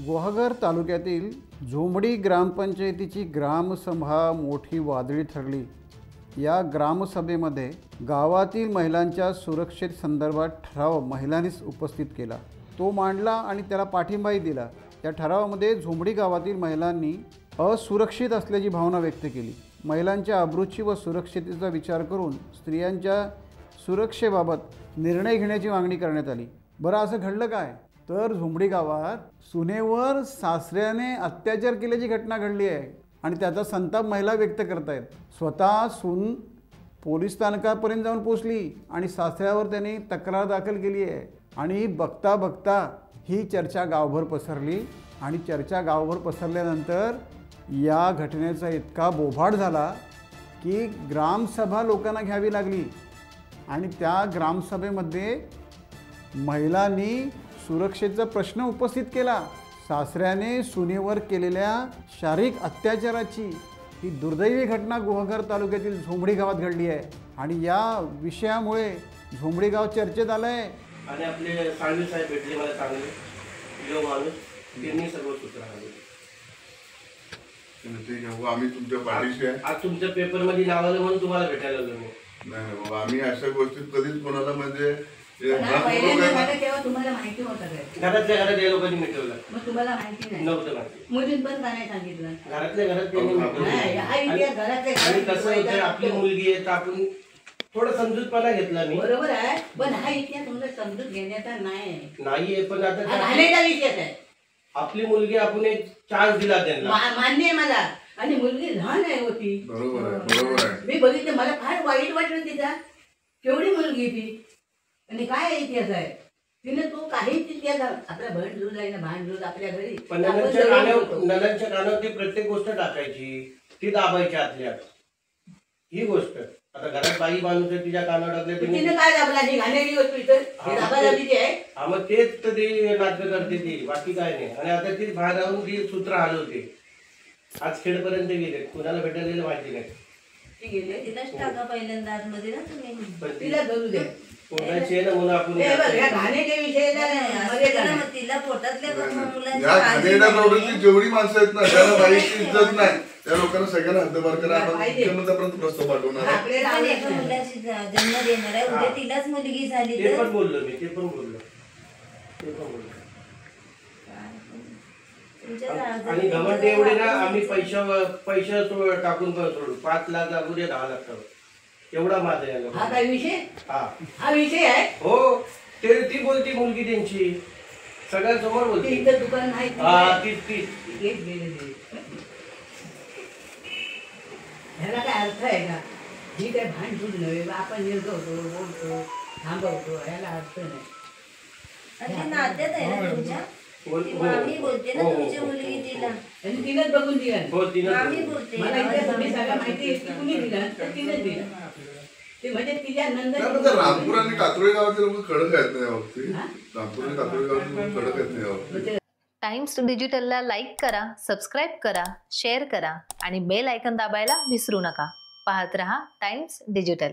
गुहागर तालुक्यातील झोमडी ग्रामपंचायतीची ग्रामसभा मोठी वादळी ठरली। या ग्रामसभेमध्ये गावातील महिलांच्या सुरक्षेसंदर्भात ठराव महिलांनीच उपस्थित केला, तो मांडला आणि त्याला पाठिंबाही दिला। या ठरावामध्ये झोमडी गावातील महिलांनी असुरक्षित असल्याची भावना व्यक्त केली। महिलांच्या अब्रूची व सुरक्षिततेचा विचार करून स्त्रियांच्या सुरक्षेबाबत निर्णय घेण्याची मागणी करण्यात आली। बरं, असं घडलं काय तर झोमडी गावात सुनेवर सासऱ्याने अत्याचार केल्याची घटना घडली आहे आणि त्याचा संताप महिला व्यक्त करतायत। स्वतः सून पोलीस स्थानकापर्यंत जाऊन पोहोचली आणि सासऱ्यावर त्यांनी तक्रार दाखल केली आहे आणि बघता बघता ही चर्चा गावभर पसरली आणि चर्चा गावभर पसरल्यानंतर या घटनेचा इतका बोभाट झाला की ग्रामसभा लोकांना घ्यावी लागली आणि त्या ग्रामसभेमध्ये महिलांनी सुरक्षेचा प्रश्न उपस्थित केला। सासऱ्याने सुनेवर केलेल्या शारीरिक अत्याचाराची ही दुर्दैवी घटना गुहागर तालुक्यातील झोमडी गावात घडली आहे आणि या विषयामुळे झोमडी गाव चर्चेत आलंय। आणि आपले सांगली साहेब भेटले मला, चांगले जो माणूस त्यांनी सर्व सूत्र आले। आम्ही तुमच्या पाठीशी आहे। आज तुमच्या पेपर मध्ये नाव आलं म्हणून तुम्हाला भेटायला आलो मी। नाही बाबा, आम्ही अशा गोष्टीत कधीच कोणाला म्हणजे तुम्हाला माहिती होतं काय? घरातल्या घरात या लोकांनी मिटवलं, मग तुम्हाला माहिती नाही नव्हतं माहिती। मुलीत पण का नाही सांगितलं? घरातल्या घरात त्यांनी मिटवलं। आणि कसं होतं, आपली मुलगी आहे तर आपण थोडं समजूतपणा घेतला मी, बरोबर आहे, पण हा इतिहास तुमचा समजून घेण्याचा नाहीये। पण आता घाण्याचा विषय आहे। आपली मुलगी आपण एक चान्स दिला त्यांना, मान्य आहे मला, आणि मुलगी लहान आहे होती। बरोबर आहे, बरोबर आहे। मी बघितलं, मला फार वाईट वाटलं तिचा, केवढी मुलगी ती आणि काय इतिहास आहे तिने, तो काहीच इतिहास आपल्या बहीण दूध आहे ना, भांड दूध आपल्या घरी पण नंदांच्या कानावर ती प्रत्येक गोष्ट टाकायची, ती दाबायची आतल्या। ही गोष्ट आता घरात बाई माणूस आहे, तिच्या कानावर टाकले तिने काय दाबला? जी घाणेरी होती तर आहे। हा, मग तेच तर ते नाटक करते ती, बाकी काय नाही। आणि आता ती बाहेर राहून ती सूत्र हलवते। आज खेडपर्यंत गेले, कुणाला भेटायला गेलं माहिती नाही। ती गेले तिलाच टाका पहिल्यांदा आतमध्ये ना तुम्ही, तिला धरू दे कोणाची आहे ना म्हणून आपण घाण्याच्या विषयाला तिला पोटातल्या या घाणेरड्या प्रवृत्ती जेवढी माणसं आहेत ना, त्याला बाईची इज्जत नाही, त्या लोकांना सगळ्यांना हद्दपार करा। आपण मुख्यमंत्र्यापर्यंत प्रस्ताव पाठवणार आहे। एका मुलाची जन्म देणार आहे, उद्या तिलाच मुलगी झाली ते तर पण बोललो मी, ते पण बोललो। आणि घमंड एवढे ना, आम्ही पैसे टाकून पण सोडू, 5 लाख लागू दे, 10 लाख टाकू, एवढा माझा याला। हा काय विषय? हा विषय आहे। हो, ते ती बोलती मुलगी त्यांची सगळ्यांसमोर बोलते। इथं दुकान आहे, ह्याला काय अर्थ आहे का? ही काय भांडून नव्हे, आपण निर्गवतो, बोलतो, थांबवतो, ह्याला अर्थ नाही। नात्यात आहे ना तुमच्या, मामी बोलते ना तुमची मुलगी तिला, आणि तिनंच बघून दिला। मामी बोलते मला इथे सगळं माहिती आहे, कुणी दिला तर तिनंच दिला। ते म्हणजे तिच्या नंद रामपूर आणि कातोळी गावातील लोक कडक आहेत ना यावरती। रामपूर आणि कातोळी गावातील लोक कडक आहेत ना यावरती। टाइम्स डिजिटलला लाईक करा, सबस्क्राईब करा, शेअर करा आणि बेल आयकॉन दाबायला विसरू नका। पाहत रहा टाइम्स डिजिटल।